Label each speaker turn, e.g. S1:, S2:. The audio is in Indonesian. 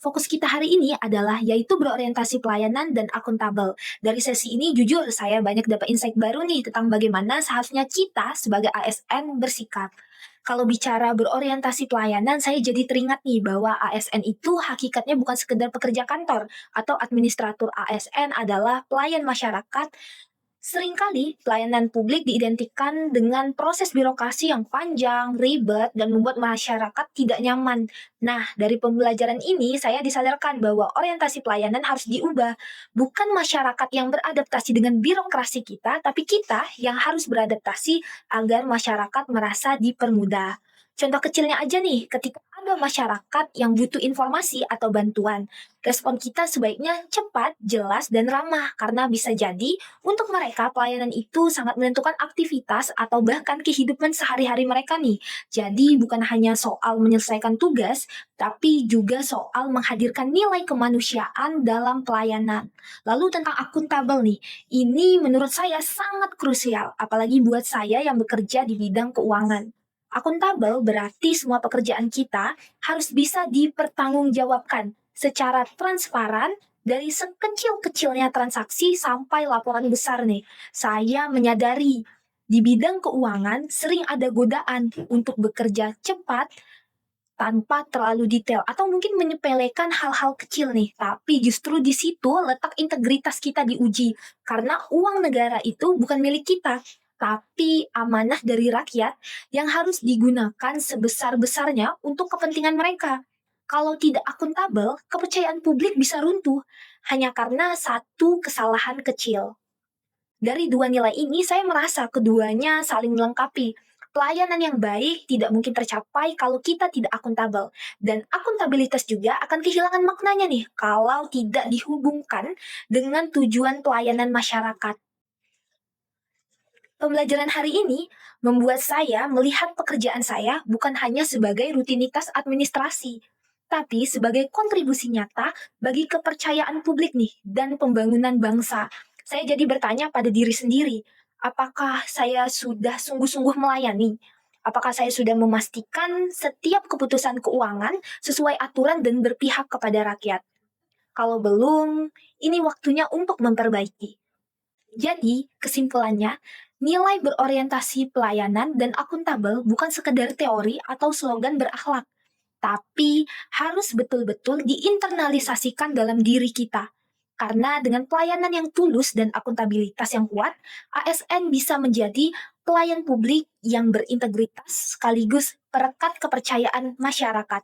S1: Fokus kita hari ini adalah yaitu berorientasi pelayanan dan akuntabel. Dari sesi ini jujur saya banyak dapat insight baru nih tentang bagaimana seharusnya kita sebagai ASN bersikap. Kalau bicara berorientasi pelayanan, saya jadi teringat nih bahwa ASN itu hakikatnya bukan sekedar pekerja kantor atau administrator. ASN adalah pelayan masyarakat. Seringkali pelayanan publik diidentikan dengan proses birokrasi yang panjang, ribet, dan membuat masyarakat tidak nyaman. Nah, dari pembelajaran ini saya disadarkan bahwa orientasi pelayanan harus diubah. Bukan masyarakat yang beradaptasi dengan birokrasi kita, tapi kita yang harus beradaptasi agar masyarakat merasa dipermudah. Contoh kecilnya aja nih, ketika ada masyarakat yang butuh informasi atau bantuan, respon kita sebaiknya cepat, jelas, dan ramah karena bisa jadi untuk mereka, pelayanan itu sangat menentukan aktivitas atau bahkan kehidupan sehari-hari mereka nih. Jadi bukan hanya soal menyelesaikan tugas, tapi juga soal menghadirkan nilai kemanusiaan dalam pelayanan. Lalu tentang akuntabel nih, ini menurut saya sangat krusial, apalagi buat saya yang bekerja di bidang keuangan. Akuntabel berarti semua pekerjaan kita harus bisa dipertanggungjawabkan secara transparan dari sekecil-kecilnya transaksi sampai laporan besar nih. Saya menyadari di bidang keuangan sering ada godaan untuk bekerja cepat tanpa terlalu detail atau mungkin menyepelekan hal-hal kecil nih. Tapi justru di situ letak integritas kita diuji karena uang negara itu bukan milik kita, tapi amanah dari rakyat yang harus digunakan sebesar-besarnya untuk kepentingan mereka. Kalau tidak akuntabel, kepercayaan publik bisa runtuh hanya karena satu kesalahan kecil. Dari dua nilai ini, saya merasa keduanya saling melengkapi. Pelayanan yang baik tidak mungkin tercapai kalau kita tidak akuntabel. Dan akuntabilitas juga akan kehilangan maknanya nih kalau tidak dihubungkan dengan tujuan pelayanan masyarakat. Pembelajaran hari ini membuat saya melihat pekerjaan saya bukan hanya sebagai rutinitas administrasi, tapi sebagai kontribusi nyata bagi kepercayaan publik nih dan pembangunan bangsa. Saya jadi bertanya pada diri sendiri, apakah saya sudah sungguh-sungguh melayani? Apakah saya sudah memastikan setiap keputusan keuangan sesuai aturan dan berpihak kepada rakyat? Kalau belum, ini waktunya untuk memperbaiki. Jadi, kesimpulannya, nilai berorientasi pelayanan dan akuntabel bukan sekedar teori atau slogan berakhlak, tapi harus betul-betul diinternalisasikan dalam diri kita. Karena dengan pelayanan yang tulus dan akuntabilitas yang kuat, ASN bisa menjadi pelayan publik yang berintegritas sekaligus perekat kepercayaan masyarakat.